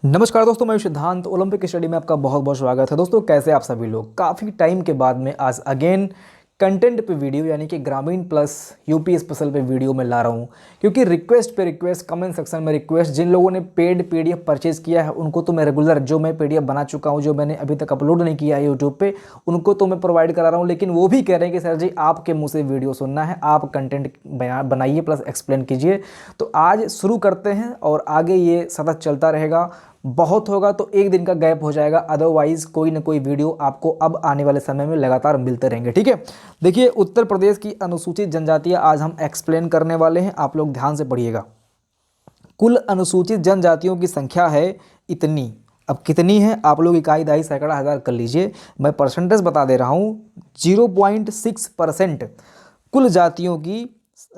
नमस्कार दोस्तों, मैं सिद्धांत। ओलंपिक स्टडी में आपका बहुत बहुत स्वागत है। दोस्तों, कैसे आप सभी लोग? काफ़ी टाइम के बाद में आज अगेन कंटेंट पे वीडियो यानी कि ग्रामीण प्लस यूपी स्पेशल पे वीडियो में ला रहा हूँ, क्योंकि रिक्वेस्ट पे रिक्वेस्ट, कमेंट सेक्शन में रिक्वेस्ट, जिन लोगों ने पेड पीडीएफ परचेज किया है उनको तो मैं रेगुलर जो मैं पीडीएफ बना चुका हूँ, जो मैंने अभी तक अपलोड नहीं किया है यूट्यूब पे, उनको तो मैं प्रोवाइड करा रहा हूँ। लेकिन वो भी कह रहे हैं कि सर जी आपके मुँह से वीडियो सुनना है, आप कंटेंट बनाइए प्लस एक्सप्लेन कीजिए। तो आज शुरू करते हैं और आगे ये सतत चलता रहेगा। बहुत होगा तो एक दिन का गैप हो जाएगा, अदरवाइज कोई ना कोई वीडियो आपको अब आने वाले समय में लगातार मिलते रहेंगे। ठीक है, देखिए उत्तर प्रदेश की अनुसूचित जनजातियां आज हम एक्सप्लेन करने वाले हैं, आप लोग ध्यान से पढ़िएगा। कुल अनुसूचित जनजातियों की संख्या है इतनी। अब कितनी है आप लोग इकाई दहाई सैकड़ा हज़ार कर लीजिए, मैं परसेंटेज बता दे रहा हूँ। 0.6% कुल जातियों की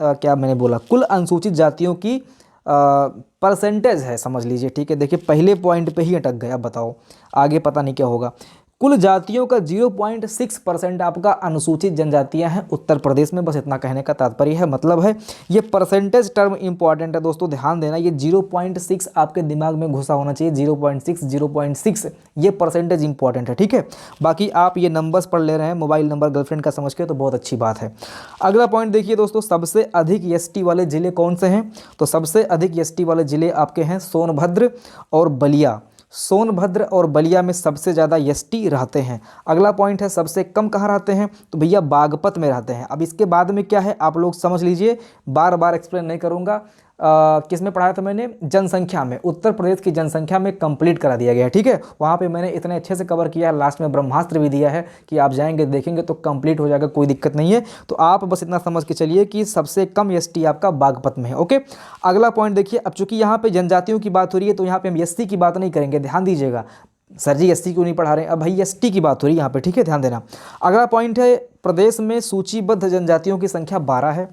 क्या मैंने बोला, कुल अनुसूचित जातियों की परसेंटेज है, समझ लीजिए। ठीक है, देखिए पहले पॉइंट पे ही अटक गया, बताओ आगे पता नहीं क्या होगा। कुल जातियों का 0.6% आपका अनुसूचित जनजातियां हैं उत्तर प्रदेश में। बस इतना कहने का तात्पर्य है, मतलब है ये परसेंटेज टर्म इंपॉर्टेंट है दोस्तों, ध्यान देना। ये 0.6 आपके दिमाग में घुसा होना चाहिए, 0.6 ये परसेंटेज इंपॉर्टेंट है। ठीक है, बाकी आप ये नंबर्स पढ़ ले रहे हैं मोबाइल नंबर गर्लफ्रेंड का समझ के, तो बहुत अच्छी बात है। अगला पॉइंट देखिए दोस्तों, सबसे अधिक एसटी वाले जिले कौन से हैं? तो सबसे अधिक एसटी वाले जिले आपके हैं सोनभद्र और बलिया। सोनभद्र और बलिया में सबसे ज़्यादा एसटी रहते हैं। अगला पॉइंट है सबसे कम कहाँ रहते हैं? तो भैया बागपत में रहते हैं। अब इसके बाद में क्या है आप लोग समझ लीजिए, बार बार एक्सप्लेन नहीं करूँगा। किस में पढ़ाया था मैंने? जनसंख्या में, उत्तर प्रदेश की जनसंख्या में कंप्लीट करा दिया गया है। ठीक है, वहाँ पे मैंने इतने अच्छे से कवर किया है, लास्ट में ब्रह्मास्त्र भी दिया है कि आप जाएंगे देखेंगे तो कंप्लीट हो जाएगा, कोई दिक्कत नहीं है। तो आप बस इतना समझ के चलिए कि सबसे कम एसटी आपका बागपत में है। ओके, अगला पॉइंट देखिए। अब चूंकि यहाँ पे जनजातियों की बात हो रही है तो यहाँ पे हम एससी की बात नहीं करेंगे, ध्यान दीजिएगा। सर जी एससी क्यों नहीं पढ़ा रहे हैं? अब भाई एसटी की बात हो रही है यहाँ पे। ठीक है, ध्यान देना। अगला पॉइंट है, प्रदेश में सूचीबद्ध जनजातियों की संख्या 12 है,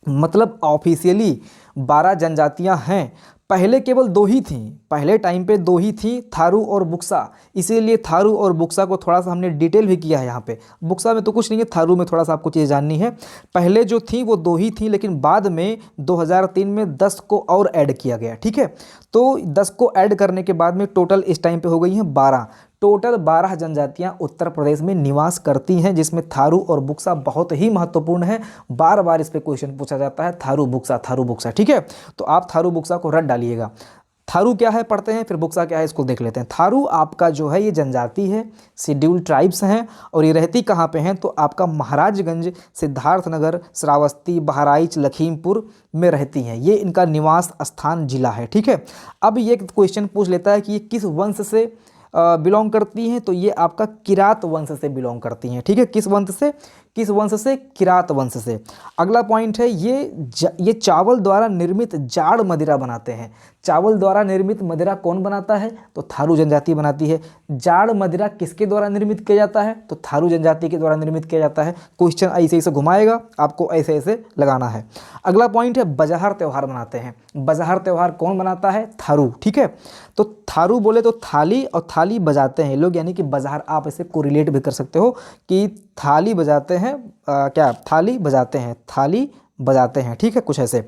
मतलब ऑफिशियली 12 जनजातियां हैं। पहले केवल 2 ही थीं, पहले टाइम पे 2 ही थीं, थारू और बुक्सा। इसीलिए थारू और बुक्सा को थोड़ा सा हमने डिटेल भी किया है यहाँ पे। बुक्सा में तो कुछ नहीं है, थारू में थोड़ा सा आपको चीज़ जाननी है। पहले जो थी वो 2 ही थी, लेकिन बाद में 2003 में 10 को और ऐड किया गया। ठीक है, तो 10 को ऐड करने के बाद में टोटल इस टाइम पे हो गई हैं 12। टोटल 12 जनजातियां उत्तर प्रदेश में निवास करती हैं, जिसमें थारू और बुक्सा बहुत ही महत्वपूर्ण है। बार बार इस पे क्वेश्चन पूछा जाता है, थारू बुक्सा थारू बुक्सा। ठीक है, तो आप थारू बुक्सा को रट डालिएगा। थारू क्या है पढ़ते हैं, फिर बुक्सा क्या है इसको देख लेते हैं। थारू आपका जो है ये जनजाति है, शेड्यूल्ड ट्राइब्स हैं, और ये रहती कहाँ पे हैं? तो आपका महाराजगंज, सिद्धार्थनगर, श्रावस्ती, बहराइच, लखीमपुर में रहती हैं। ये इनका निवास स्थान जिला है। ठीक है, अब ये क्वेश्चन पूछ लेता है कि ये किस वंश से बिलोंग करती हैं? तो ये आपका किरात वंश से बिलोंग करती हैं। ठीक है, किस वंश से? किस वंश से? किरात वंश से। अगला पॉइंट है, ये चावल द्वारा निर्मित जाड़ मदिरा बनाते हैं। चावल द्वारा निर्मित मदिरा कौन बनाता है? तो थारू जनजाति बनाती है। जाड़ मदिरा किसके द्वारा निर्मित किया जाता है? तो थारू जनजाति के द्वारा निर्मित किया जाता है। क्वेश्चन ऐसे ऐसे घुमाएगा, आपको ऐसे ऐसे लगाना है। अगला पॉइंट है, बजहर त्यौहार मनाते हैं। बजहर त्यौहार कौन मनाता है? थारू। ठीक है, तो थारू बोले तो थाली, और थाली बजाते हैं लोग, यानी कि बजहर आप इसे कोरिलेट भी कर सकते हो कि थाली बजाते हैं। क्या थाली बजाते हैं, थाली बजाते हैं। ठीक है, कुछ ऐसे।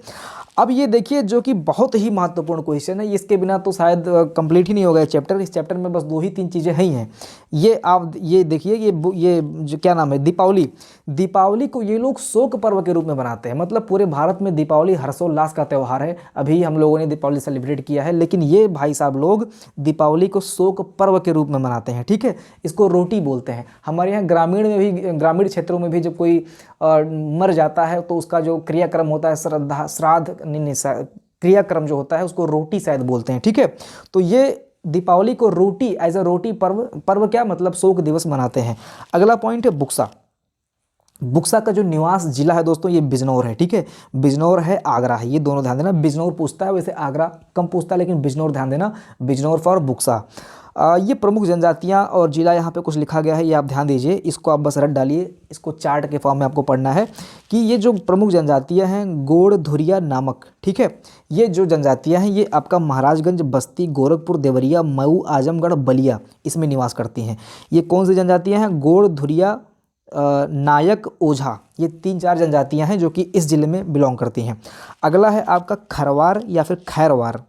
अब ये देखिए जो कि बहुत ही महत्वपूर्ण क्वेश्चन है, इसके बिना तो शायद कंप्लीट ही नहीं होगा चैप्टर। इस चैप्टर में बस 2 ही 3 चीज़ें ही हैं। ये आप ये देखिए, ये जो क्या नाम है, दीपावली। दीपावली को ये लोग शोक पर्व के रूप में बनाते हैं, मतलब पूरे भारत में दीपावली हर्षोल्लास का त्यौहार है। अभी हम लोगों ने दीपावली सेलिब्रेट किया है, लेकिन ये भाई साहब लोग दीपावली को शोक पर्व के रूप में मनाते हैं। ठीक है, इसको रोटी बोलते हैं। हमारे यहाँ ग्रामीण में भी, ग्रामीण क्षेत्रों में भी जब कोई मर जाता है तो उसका जो क्रियाक्रम होता है, श्राद्ध नहीं, क्रियाक्रम जो होता है उसको रोटी शायद बोलते हैं। ठीक है, तो ये दीपावली को रोटी एज अ रोटी पर्व क्या मतलब शोक दिवस मनाते हैं। अगला पॉइंट है बुक्सा। बुक्सा का जो निवास जिला है दोस्तों ये बिजनौर है। ठीक है, बिजनौर है, आगरा है, ये दोनों ध्यान देना। बिजनौर पूछता है, वैसे आगरा कम पूछता है, लेकिन बिजनौर ध्यान देना, बिजनौर फॉर बुक्सा। ये प्रमुख जनजातियां और जिला यहाँ पे कुछ लिखा गया है, ये आप ध्यान दीजिए, इसको आप बस रट डालिए। इसको चार्ट के फॉर्म में आपको पढ़ना है कि ये जो प्रमुख जनजातियां हैं, गोड़ धुरिया नामक। ठीक है, ये जो जनजातियां हैं ये आपका महाराजगंज, बस्ती, गोरखपुर, देवरिया, मऊ, आजमगढ़, बलिया, इसमें निवास करती हैं। ये कौन सी जनजातियां हैं? गोड़ धुरिया, नायक, ओझा, ये 3-4 जनजातियां हैं जो कि इस जिले में बिलोंग करती हैं। अगला है आपका खरवार या फिर खैरवार।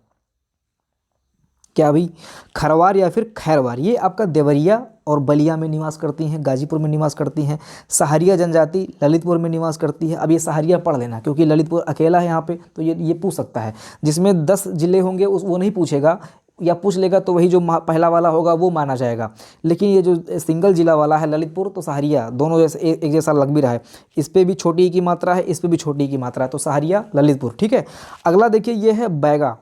क्या भाई, खरवार या फिर खैरवार, ये आपका देवरिया और बलिया में निवास करती हैं, गाजीपुर में निवास करती हैं। सहारिया जनजाति ललितपुर में निवास करती है। अब ये सहारिया पढ़ लेना क्योंकि ललितपुर अकेला है यहाँ पे, तो ये पूछ सकता है। जिसमें 10 जिले होंगे उस वो नहीं पूछेगा, या पूछ लेगा तो वही जो पहला वाला होगा वो माना जाएगा। लेकिन ये जो सिंगल जिला वाला है ललितपुर तो सहारिया, दोनों जैसे एक जैसा लग भी रहा है। इस पे भी छोटी की मात्रा है, इस पे भी छोटी की मात्रा है, तो सहारिया ललितपुर। ठीक है, अगला देखिए ये है बैगा।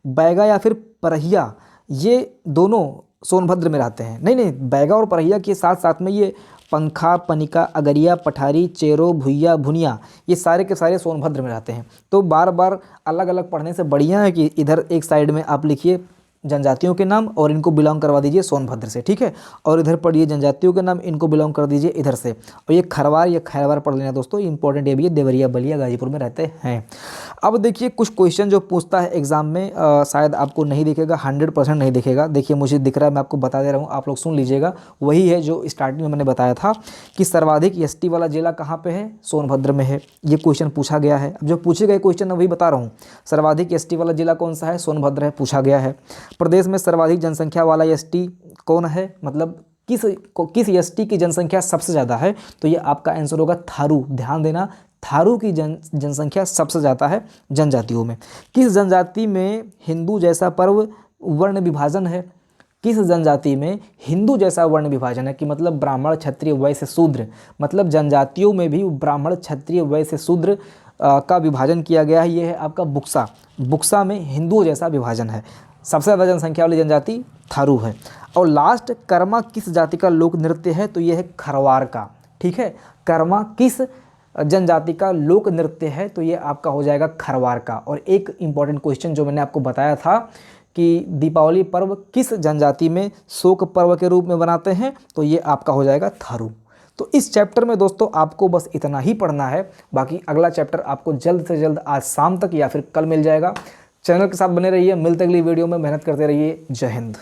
बैगा या फिर परहिया, ये दोनों सोनभद्र में रहते हैं। नहीं, बैगा और परहिया के साथ साथ में ये पंखा, पनिका, अगरिया, पठारी, चेरो, भुइया, भुनिया, ये सारे के सारे सोनभद्र में रहते हैं। तो बार बार अलग अलग पढ़ने से बढ़िया है कि इधर एक साइड में आप लिखिए जनजातियों के नाम और इनको बिलोंग करवा दीजिए सोनभद्र से। ठीक है, और इधर पढ़िए जनजातियों के नाम, इनको बिलोंग कर दीजिए इधर से। और ये खरवार या खैरवार पढ़ लेना दोस्तों, इंपॉर्टेंट ये भी है, देवरिया बलिया गाजीपुर में रहते हैं। अब देखिए कुछ क्वेश्चन जो पूछता है एग्जाम में, शायद आपको नहीं दिखेगा, 100% नहीं दिखेगा। देखिए मुझे दिख रहा है, मैं आपको बता दे रहा हूँ, आप लोग सुन लीजिएगा। वही है जो स्टार्टिंग में मैंने बताया था कि सर्वाधिक एसटी वाला जिला कहाँ पे है, सोनभद्र में है। ये क्वेश्चन पूछा गया है। अब जो पूछे गए क्वेश्चन वही बता रहा हूँ, सर्वाधिक एसटी वाला जिला कौन सा है, सोनभद्र है, पूछा गया है। प्रदेश में सर्वाधिक जनसंख्या वाला एसटी कौन है, मतलब किस एसटी की जनसंख्या सबसे ज़्यादा है, तो ये आपका आंसर होगा थारू। ध्यान देना, थारू की जनसंख्या सबसे ज़्यादा है जनजातियों में। किस जनजाति में हिंदू जैसा पर्व वर्ण विभाजन है, किस जनजाति में हिंदू जैसा वर्ण विभाजन है, कि मतलब ब्राह्मण, क्षत्रिय, वैश्य, शूद्र, मतलब जनजातियों में भी ब्राह्मण, क्षत्रिय, वैश्य, शूद्र का विभाजन किया गया है। ये है आपका बुक्सा। बुक्सा में हिंदुओं जैसा विभाजन है। सबसे ज़्यादा जनसंख्या वाली जनजाति थारू है। और लास्ट, कर्मा किस जाति का लोक नृत्य है, तो ये है खरवार का। ठीक है, कर्मा किस जनजाति का लोक नृत्य है, तो ये आपका हो जाएगा खरवार का। और एक इम्पॉर्टेंट क्वेश्चन जो मैंने आपको बताया था कि दीपावली पर्व किस जनजाति में शोक पर्व के रूप में बनाते हैं, तो ये आपका हो जाएगा थारू। तो इस चैप्टर में दोस्तों आपको बस इतना ही पढ़ना है। बाकी अगला चैप्टर आपको जल्द से जल्द आज शाम तक या फिर कल मिल जाएगा। चैनल के साथ बने रहिए, मिलते अगली वीडियो में, मेहनत करते रहिए। जय हिंद।